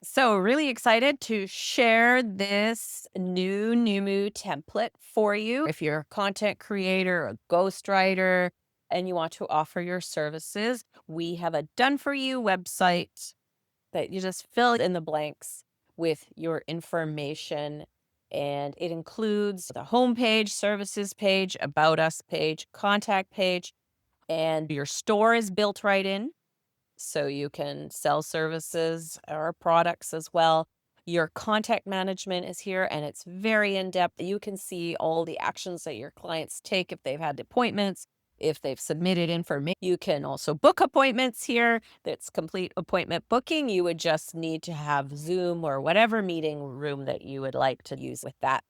So, really excited to share this new Numu template for you. If you're a content creator, a ghostwriter, and you want to offer your services, we have a done for you website that you just fill in the blanks with your information. And it includes the homepage, services page, about us page, contact page, and your store is built right in so you can sell services or products as well. Your contact management is here and it's very in depth. You can see all the actions that your clients take if they've had appointments, if they've submitted information. You can also book appointments here. That's complete appointment booking. You would just need to have Zoom or whatever meeting room that you would like to use with that.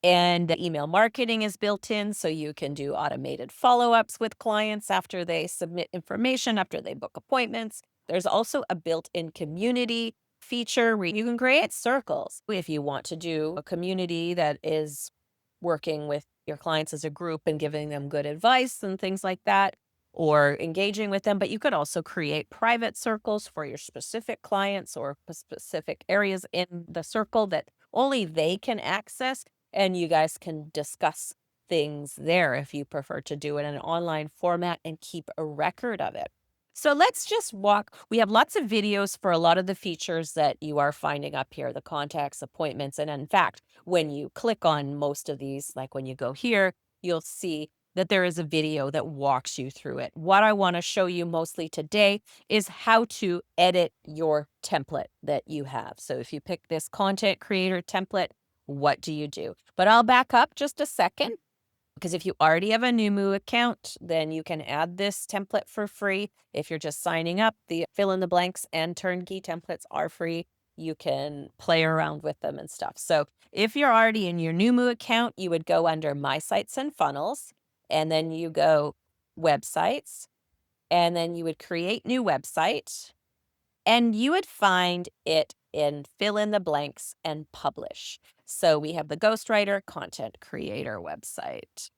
And email marketing is built in, so you can do automated follow ups with clients after they submit information, after they book appointments. There's also a built in community feature where you can create circles if you want to do a community that is working with your clients as a group and giving them good advice and things like that, or engaging with them. But you could also create private circles for your specific clients or specific areas in the circle that only they can access, and you guys can discuss things there if you prefer to do it in an online format and keep a record of it. So let's just walk. We have lots of videos for a lot of the features that you are finding up here, the contacts, appointments. And in fact, when you click on most of these, like when you go here, you'll see that there is a video that walks you through it. What I want to show you mostly today is how to edit your template that you have. So if you pick this content creator template, what do you do? But I'll back up just a second because if you already have a Noomu account, then you can add this template for free. If you're just signing up, the fill in the blanks and turnkey templates are free. You can play around with them and stuff. So if you're already in your Noomu account, you would go under My Sites and Funnels, and then you go Websites, and then you would create new website, and you would find it in fill in the blanks and publish. So we have the Ghostwriter content creator website.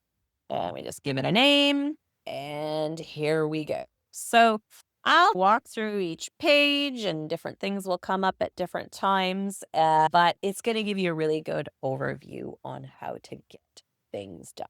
And we just give it a name, and here we go. So I'll walk through each page, and different things will come up at different times, but it's going to give you a really good overview on how to get things done.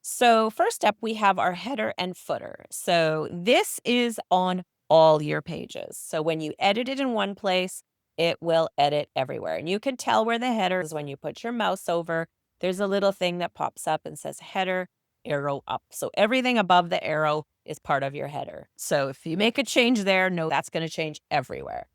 So, first up, we have our header and footer. So, this is on all your pages. So, when you edit it in one place, it will edit everywhere. And you can tell where the header is when you put your mouse over. There's a little thing that pops up and says header, arrow up. So, everything above the arrow is part of your header. So, if you make a change there, no, that's going to change everywhere.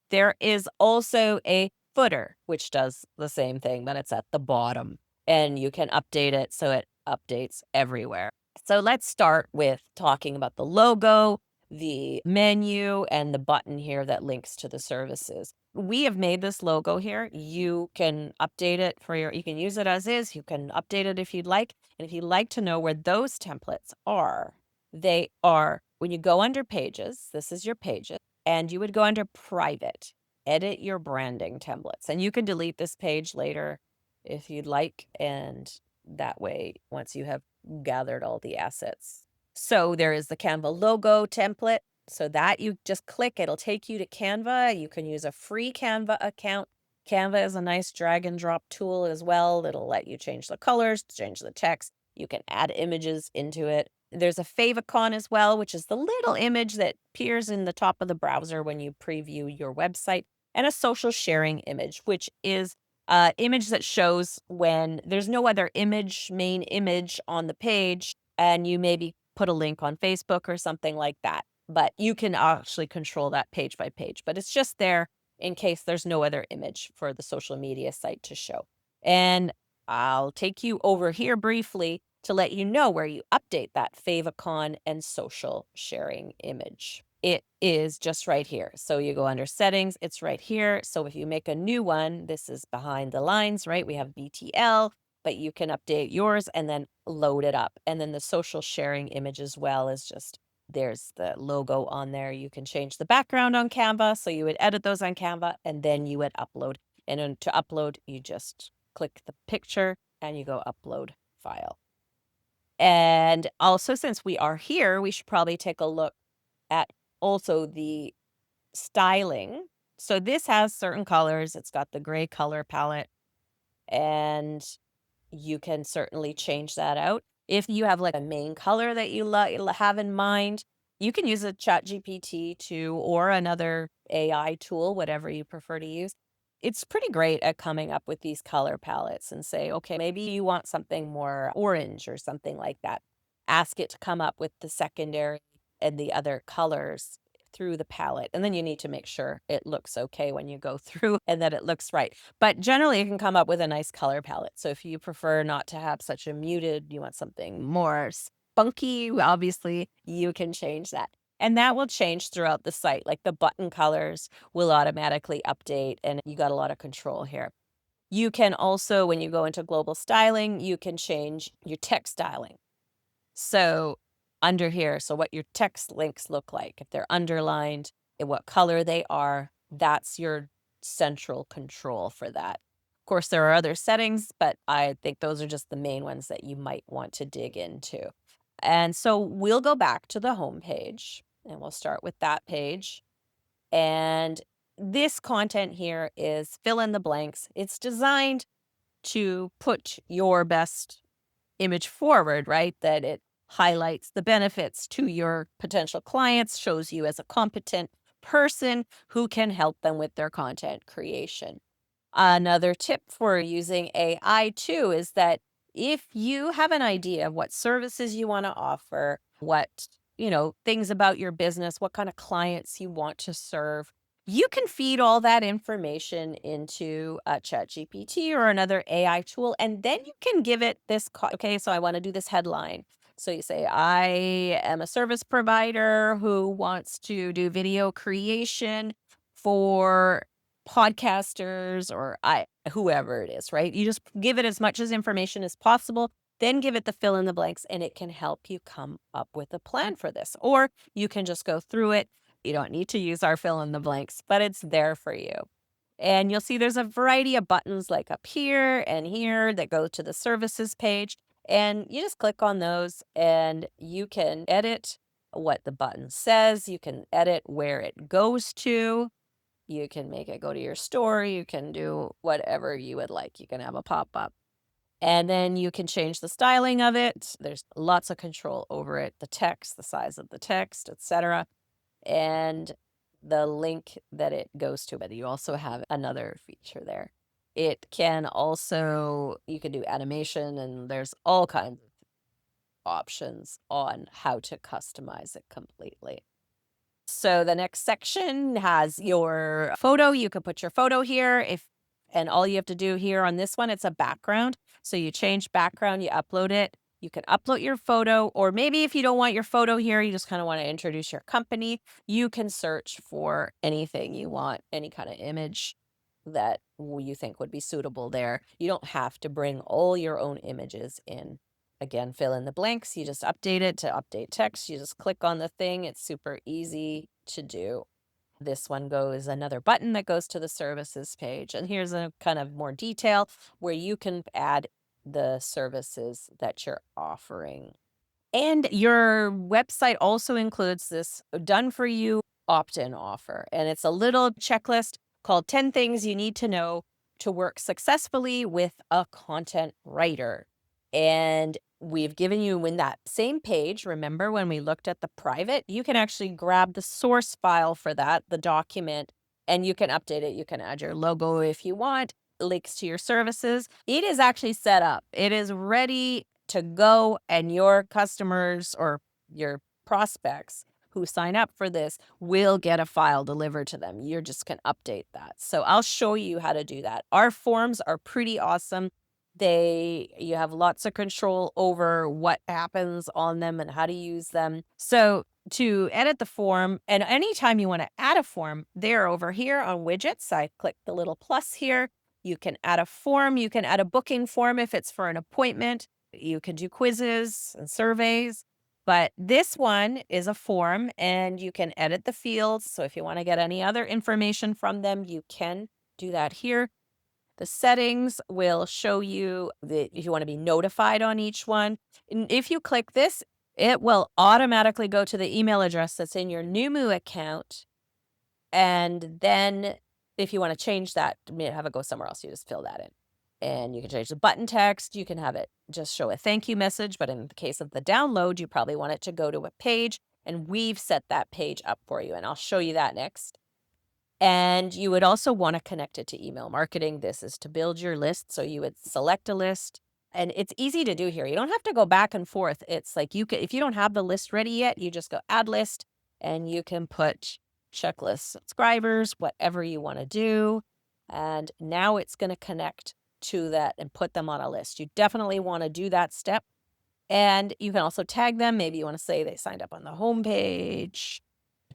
There is also a footer, which does the same thing, but it's at the bottom, and you can update it so it updates everywhere. So let's start with talking about the logo, the menu, and the button here that links to the services. We have made this logo here. You can update it you can use it as is. You can update it if you'd like. And if you'd like to know where those templates are, they are when you go under pages, this is your pages, and you would go under private, edit your branding templates. And you can delete this page later if you'd like. And that way, once you have gathered all the assets. So there is the Canva logo template. So that you just click, it'll take you to Canva. You can use a free Canva account. Canva is a nice drag and drop tool as well. It'll let you change the colors, change the text. You can add images into it. There's a favicon as well, which is the little image that appears in the top of the browser when you preview your website, and a social sharing image, which is image that shows when there's no other main image on the page, and you maybe put a link on Facebook or something like that. But you can actually control that page by page, but it's just there in case there's no other image for the social media site to show. And I'll take you over here briefly to let you know where you update that favicon and social sharing image. It is just right here. So you go under settings, it's right here. So if you make a new one, this is behind the lines, right? We have BTL, but you can update yours and then load it up. And then the social sharing image as well is just there's the logo on there. You can change the background on Canva. So you would edit those on Canva and then you would upload. And then to upload, you just click the picture and you go upload file. And also, since we are here, we should probably take a look at also the styling. So this has certain colors. It's got the gray color palette, and you can certainly change that out. If you have like a main color that you have in mind, you can use a chat GPT to or another AI tool, whatever you prefer to use. It's pretty great at coming up with these color palettes and say, okay, maybe you want something more orange or something like that. Ask it to come up with the secondary and the other colors through the palette. And then you need to make sure it looks okay when you go through and that it looks right. But generally, you can come up with a nice color palette. So if you prefer not to have such a muted, you want something more spunky, obviously, you can change that. And that will change throughout the site. Like the button colors will automatically update, and you got a lot of control here. You can also, when you go into global styling, you can change your text styling. So under here, so what your text links look like, if they're underlined, and what color they are, that's your central control for that. Of course, there are other settings, but I think those are just the main ones that you might want to dig into. And so we'll go back to the home page and we'll start with that page. And this content here is fill in the blanks. It's designed to put your best image forward, right? That it highlights the benefits to your potential clients, shows you as a competent person who can help them with their content creation. Another tip for using AI too is that if you have an idea of what services you want to offer, what, things about your business, what kind of clients you want to serve, you can feed all that information into a chat GPT or another AI tool, and then you can give it this, okay, so I want to do this headline. So you say, I am a service provider who wants to do video creation for podcasters or whoever it is, right? You just give it as much as information as possible, then give it the fill in the blanks, and it can help you come up with a plan for this. Or you can just go through it. You don't need to use our fill in the blanks, but it's there for you. And you'll see there's a variety of buttons like up here and here that go to the services page. And you just click on those and you can edit what the button says. You can edit where it goes to. You can make it go to your store. You can do whatever you would like. You can have a pop up. And then you can change the styling of it. There's lots of control over it, the text, the size of the text, etc. And the link that it goes to. But you also have another feature there. It can also, you can do animation, and there's all kinds of options on how to customize it completely. So the next section has your photo. You can put your photo here and all you have to do here on this one, it's a background. So you change background, you upload it. You can upload your photo, or maybe if you don't want your photo here, you just kind of want to introduce your company, you can search for anything you want, any kind of image that you think would be suitable there. You don't have to bring all your own images in. Again, fill in the blanks. You just update it to update text. You just click on the thing. It's super easy to do. This one goes another button that goes to the services page. And here's a kind of more detail where you can add the services that you're offering. And your website also includes this done for you opt-in offer. And it's a little checklist called 10 things you need to know to work successfully with a content writer. And we've given you in that same page, remember when we looked at the private, you can actually grab the source file for that, the document, and you can update it. You can add your logo if you want, links to your services. It is actually set up. It is ready to go, and your customers or your prospects who sign up for this will get a file delivered to them. You're just can update that. So I'll show you how to do that. Our forms are pretty awesome. You have lots of control over what happens on them and how to use them. So to edit the form, and anytime you want to add a form, they're over here on widgets. I click the little plus here. You can add a form. You can add a booking form if it's for an appointment. You can do quizzes and surveys. But this one is a form, and you can edit the fields. So if you want to get any other information from them, you can do that here. The settings will show you if you want to be notified on each one. And if you click this, it will automatically go to the email address that's in your Noomu account. And then If you want to change that, have it go somewhere else, you just fill that in. And you can change the button text. You can have it just show a thank you message. But in the case of the download, you probably want it to go to a page. And we've set that page up for you. And I'll show you that next. And you would also want to connect it to email marketing. This is to build your list. So you would select a list. And it's easy to do here. You don't have to go back and forth. It's like you can, if you don't have the list ready yet, you just go add list and you can put checklist subscribers, whatever you want to do. And now it's going to connect to that and put them on a list. You definitely want to do that step. And you can also tag them. Maybe you want to say they signed up on the homepage,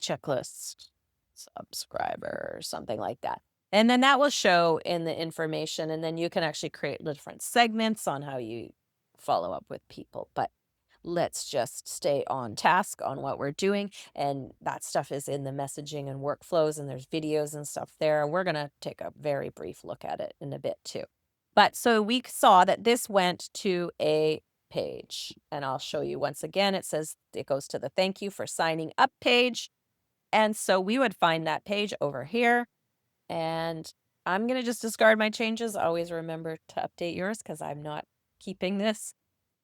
checklist subscriber, or something like that. And then that will show in the information. And then you can actually create different segments on how you follow up with people. But let's just stay on task on what we're doing. And that stuff is in the messaging and workflows, and there's videos and stuff there. We're going to take a very brief look at it in a bit too. But so we saw that this went to a page, and I'll show you once again. It says it goes to the thank you for signing up page. And so we would find that page over here, and I'm going to just discard my changes. Always remember to update yours because I'm not keeping this.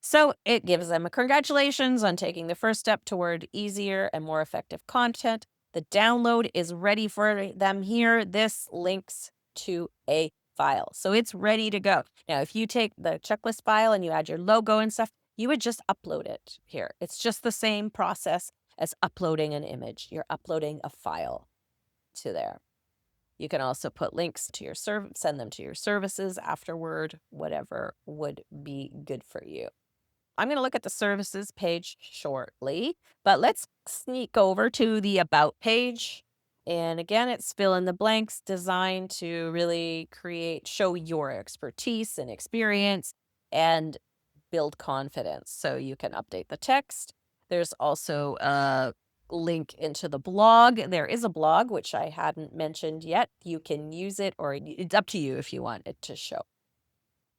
So it gives them a congratulations on taking the first step toward easier and more effective content. The download is ready for them here. This links to a file. So it's ready to go. Now, if you take the checklist file and you add your logo and stuff, you would just upload it here. It's just the same process as uploading an image. You're uploading a file to there. You can also put links to your send them to your services afterward, whatever would be good for you. I'm going to look at the services page shortly, but let's sneak over to the about page. And again, it's fill in the blanks, designed to really show your expertise and experience and build confidence. So you can update the text. There's also a link into the blog. There is a blog, which I hadn't mentioned yet. You can use it, or it's up to you if you want it to show.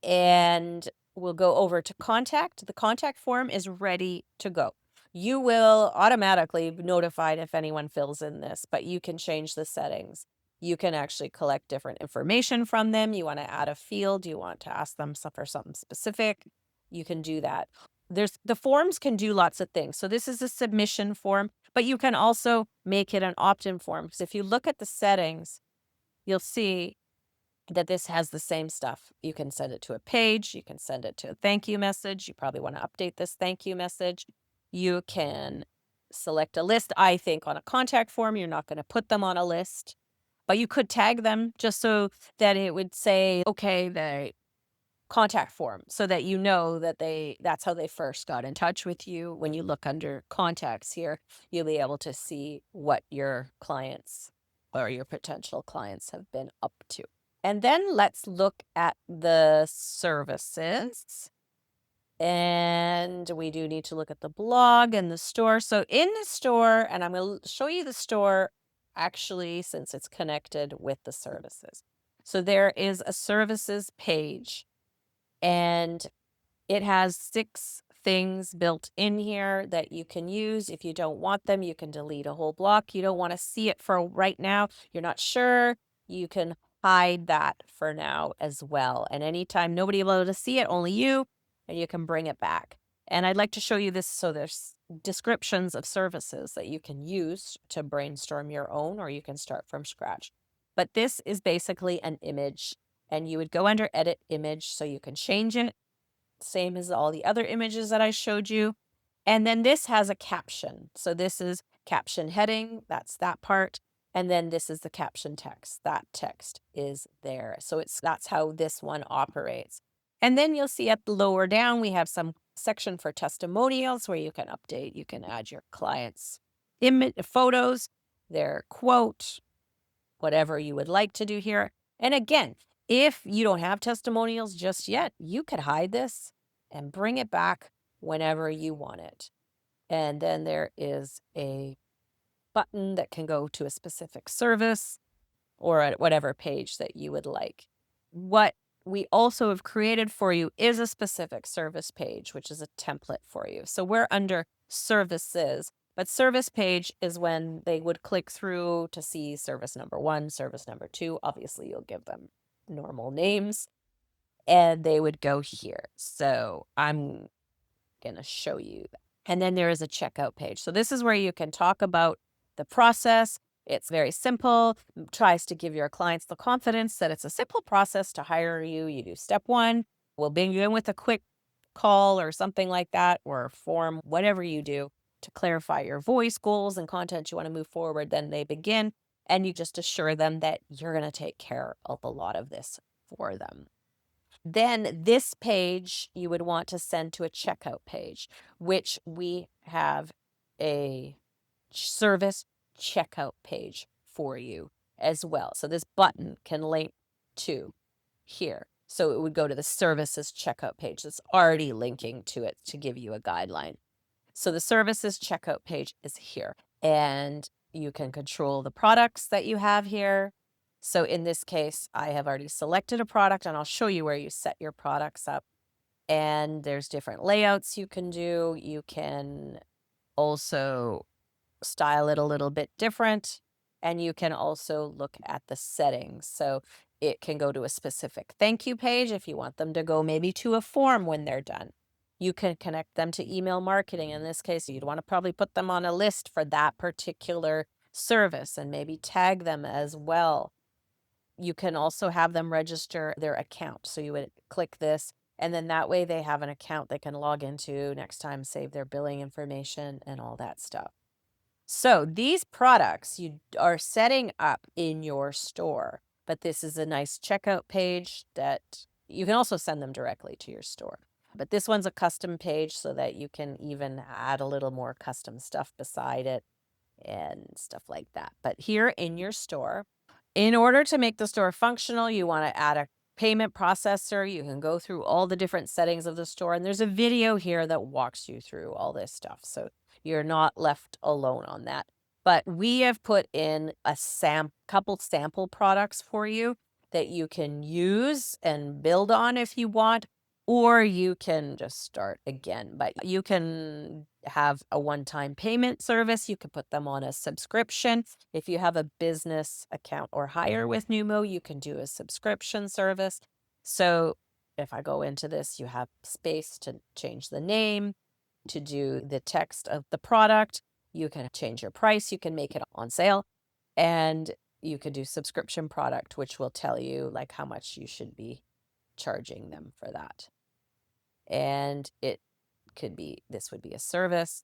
And we'll go over to contact. The contact form is ready to go. You will automatically be notified if anyone fills in this, but you can change the settings. You can actually collect different information from them. You want to add a field. You want to ask them for something specific. You can do that. The forms can do lots of things. So this is a submission form, but you can also make it an opt-in form. Because if you look at the settings, you'll see that this has the same stuff. You can send it to a page. You can send it to a thank you message. You probably want to update this thank you message. You can select a list. I think on a contact form, you're not going to put them on a list, but you could tag them just so that it would say, okay, the contact form, so that you know that that's how they first got in touch with you. When you look under contacts here, you'll be able to see what your clients or your potential clients have been up to. And then let's look at the services. And we do need to look at the blog and the store. So in the store, and I'm going to show you the store actually, since it's connected with the services. So there is a services page, and it has 6 things built in here that you can use. If you don't want them, you can delete a whole block. You don't want to see it for right now, you're not sure, you can hide that for now as well. And anytime nobody will be able to see it, only you, and you can bring it back. And I'd like to show you this. So there's descriptions of services that you can use to brainstorm your own, or you can start from scratch. But this is basically an image, and you would go under edit image so you can change it, same as all the other images that I showed you. And then this has a caption. So this is caption heading, that's that part. And then this is the caption text. That text is there. So that's how this one operates. And then you'll see at the lower down, we have some section for testimonials where you can update, you can add your clients' photos, their quote, whatever you would like to do here. And again, if you don't have testimonials just yet, you could hide this and bring it back whenever you want it. And then there is a button that can go to a specific service or at whatever page that you would like. What we also have created for you is a specific service page, which is a template for you. So we're under services, But service page is when they would click through to see service number 1, service number 2. Obviously, you'll give them normal names and they would go here. So I'm going to show you that. And then there is a checkout page. So this is where you can talk about the process. It's very simple, tries to give your clients the confidence that it's a simple process to hire you. You do step 1, we'll bring you in with a quick call or something like that, or a form, whatever you do to clarify your voice goals and content you want to move forward. Then they begin, and you just assure them that you're going to take care of a lot of this for them. Then this page you would want to send to a checkout page, which we have a service checkout page for you as well. So this button can link to here. So it would go to the services checkout page that's already linking to it to give you a guideline. So the services checkout page is here, and you can control the products that you have here. So in this case, I have already selected a product, and I'll show you where you set your products up. And there's different layouts you can do. You can also style it a little bit different, and you can also look at the settings. So it can go to a specific thank you page if you want them to go maybe to a form when they're done. You can connect them to email marketing. In this case, you'd want to probably put them on a list for that particular service and maybe tag them as well. You can also have them register their account. So you would click this, and then that way they have an account they can log into next time, save their billing information and all that stuff. So these products you are setting up in your store, but this is a nice checkout page that you can also send them directly to your store. But this one's a custom page so that you can even add a little more custom stuff beside it and stuff like that. But here in your store, in order to make the store functional, you want to add a payment processor. You can go through all the different settings of the store, and there's a video here that walks you through all this stuff. So you're not left alone on that. But we have put in a couple sample products for you that you can use and build on if you want, or you can just start again. But you can have a one-time payment service. You can put them on a subscription. If you have a business account or hire with Numu, you can do a subscription service. So if I go into this, you have space to change the name, to do the text of the product. You can change your price. You can make it on sale, and you could do subscription product, which will tell you like how much you should be charging them for that. And it could be, this would be a service.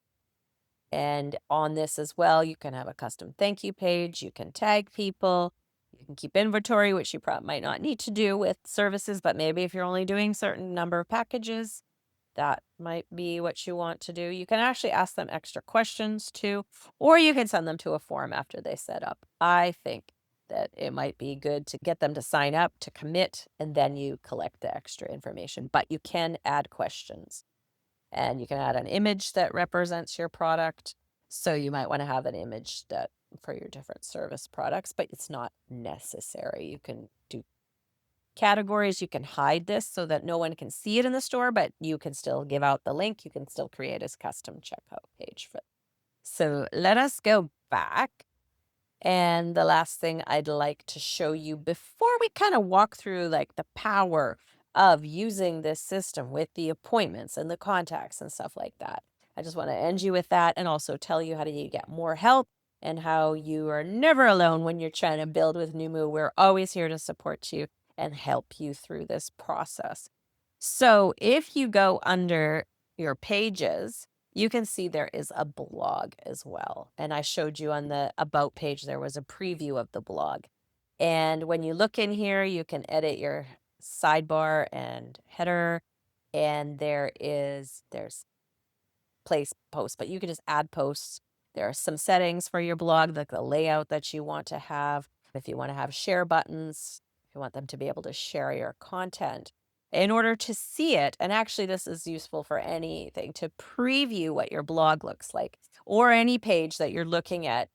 And on this as well, you can have a custom thank you page. You can tag people. You can keep inventory, which you probably might not need to do with services, but maybe if you're only doing certain number of packages, that might be what you want to do. You can actually ask them extra questions too, or you can send them to a form after they set up. I think that it might be good to get them to sign up, to commit, and then you collect the extra information. But you can add questions, and you can add an image that represents your product. So you might want to have an image that for your different service products, but it's not necessary. You can do categories. You can hide this so that no one can see it in the store, but you can still give out the link. You can still create a custom checkout page for it. So let us go back. And the last thing I'd like to show you before we kind of walk through like the power of using this system with the appointments and the contacts and stuff like that. I just want to end you with that and also tell you how to get more help and how you are never alone when you're trying to build with Numu. We're always here to support you and help you through this process. So if you go under your pages, you can see there is a blog as well. And I showed you on the About page, there was a preview of the blog. And when you look in here, you can edit your sidebar and header. And there's place posts, but you can just add posts. There are some settings for your blog, like the layout that you want to have. If you want to have share buttons, if you want them to be able to share your content in order to see it. And actually, this is useful for anything to preview what your blog looks like or any page that you're looking at.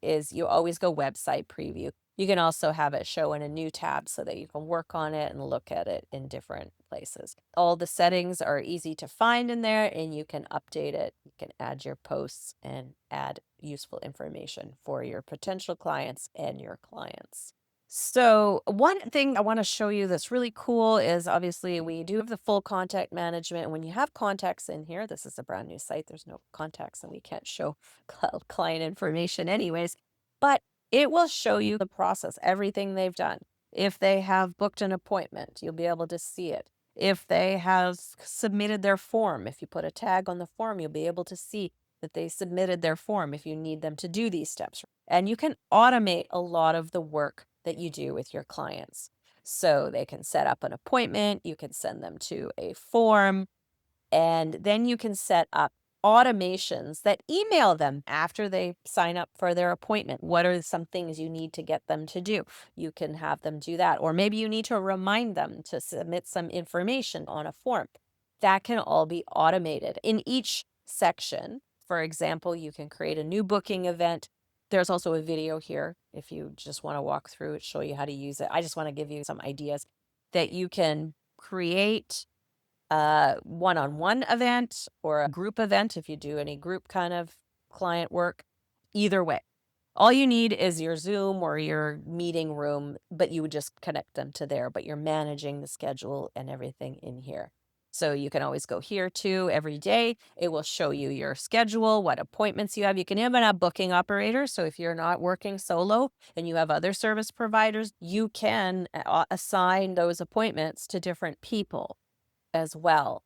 Is you always go website preview. You can also have it show in a new tab so that you can work on it and look at it in different places. All the settings are easy to find in there, and you can update it. You can add your posts and add useful information for your potential clients and your clients. So, one thing I want to show you that's really cool is obviously we do have the full contact management. When you have contacts in here, this is a brand new site. There's no contacts and we can't show client information, anyways, but it will show you the process, everything they've done. If they have booked an appointment, you'll be able to see it. If they have submitted their form, if you put a tag on the form, you'll be able to see that they submitted their form if you need them to do these steps. And you can automate a lot of the work that you do with your clients. So they can set up an appointment, you can send them to a form, and then you can set up automations that email them after they sign up for their appointment. What are some things you need to get them to do? You can have them do that. Or maybe you need to remind them to submit some information on a form. That can all be automated. In each section, for example, you can create a new booking event. There's also a video here if you just want to walk through it, show you how to use it. I just want to give you some ideas that you can create a one-on-one event or a group event if you do any group kind of client work. Either way, all you need is your Zoom or your meeting room, but you would just connect them to there, but you're managing the schedule and everything in here. So you can always go here too every day. It will show you your schedule, what appointments you have. You can even have booking operators. So if you're not working solo and you have other service providers, you can assign those appointments to different people as well.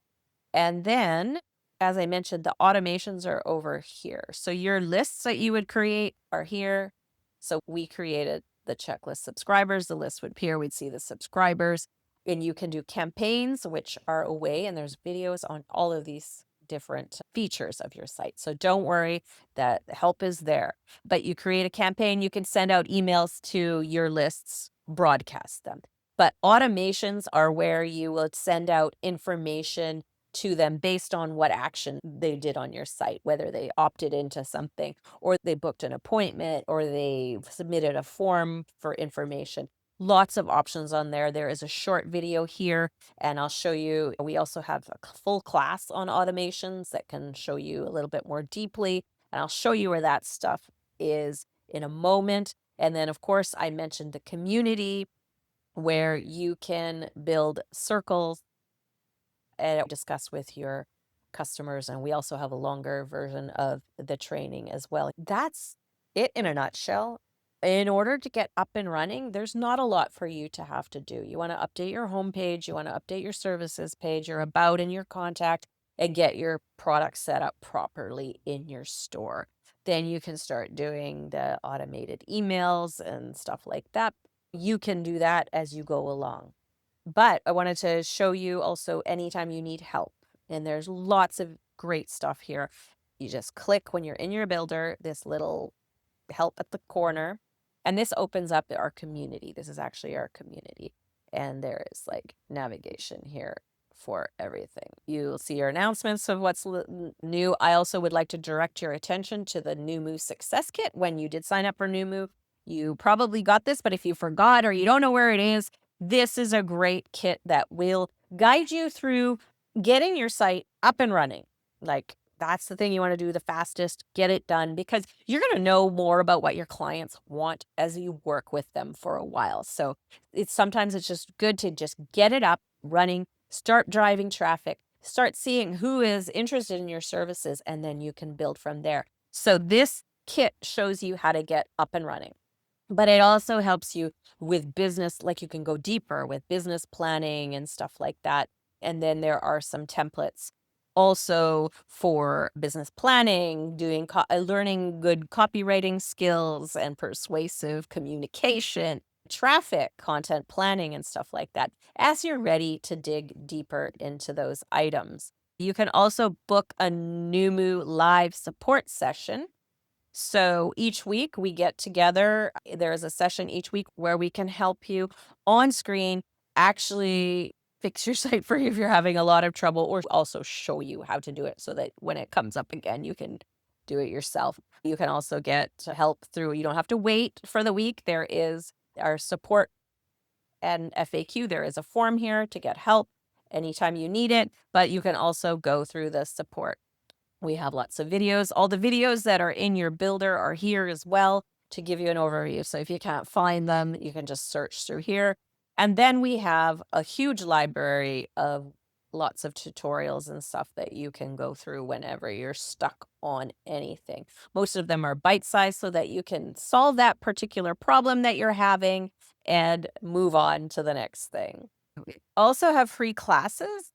And then, as I mentioned, the automations are over here. So your lists that you would create are here. So we created the checklist subscribers. The list would appear. We'd see the subscribers. And you can do campaigns, which are away. And there's videos on all of these different features of your site. So don't worry, that help is there. But you create a campaign, you can send out emails to your lists, broadcast them. But automations are where you will send out information to them based on what action they did on your site, whether they opted into something or they booked an appointment or they submitted a form for information. Lots of options on there. There is a short video here, and I'll show you. We also have a full class on automations that can show you a little bit more deeply, and I'll show you where that stuff is in a moment. And then, of course, I mentioned the community where you can build circles and discuss with your customers. And we also have a longer version of the training as well. That's it in a nutshell. In order to get up and running, there's not a lot for you to have to do. You want to update your homepage, you want to update your services page, your about and your contact, and get your product set up properly in your store. Then you can start doing the automated emails and stuff like that. You can do that as you go along. But I wanted to show you also anytime you need help. And there's lots of great stuff here. You just click when you're in your builder, this little help at the corner, and this opens up our community. This is actually our community. And there is like navigation here for everything. You'll see your announcements of what's new. I also would like to direct your attention to the Noomu Success Kit. When you did sign up for Noomu, you probably got this, but if you forgot or you don't know where it is, this is a great kit that will guide you through getting your site up and running. Like, that's the thing you want to do the fastest, get it done, because you're going to know more about what your clients want as you work with them for a while. So sometimes it's just good to just get it up, running, start driving traffic, start seeing who is interested in your services, and then you can build from there. So this kit shows you how to get up and running. But it also helps you with business, like you can go deeper with business planning and stuff like that. And then there are some templates also for business planning, doing learning good copywriting skills and persuasive communication, traffic, content planning, and stuff like that, as you're ready to dig deeper into those items. You can also book a Numu live support session. So each week we get together. There is a session each week where we can help you on screen actually fix your site for you if you're having a lot of trouble, or also show you how to do it so that when it comes up again, you can do it yourself. You can also get help through, you don't have to wait for the week. There is our support and FAQ. There is a form here to get help anytime you need it, but you can also go through the support. We have lots of videos. All the videos that are in your builder are here as well to give you an overview. So if you can't find them, you can just search through here. And then we have a huge library of lots of tutorials and stuff that you can go through whenever you're stuck on anything. Most of them are bite-sized so that you can solve that particular problem that you're having and move on to the next thing. We also have free classes,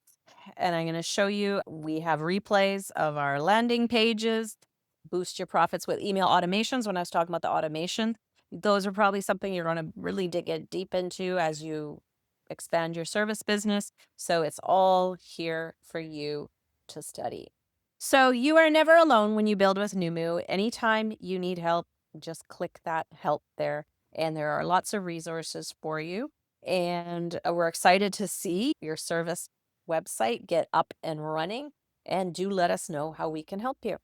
and I'm going to show you. We have replays of our landing pages, boost your profits with email automations. When I was talking about the automation, those are probably something you're going to really dig deep into as you expand your service business. So it's all here for you to study. So you are never alone when you build with Noomu. Anytime you need help, just click that help there, and there are lots of resources for you. And we're excited to see your service website get up and running. And do let us know how we can help you.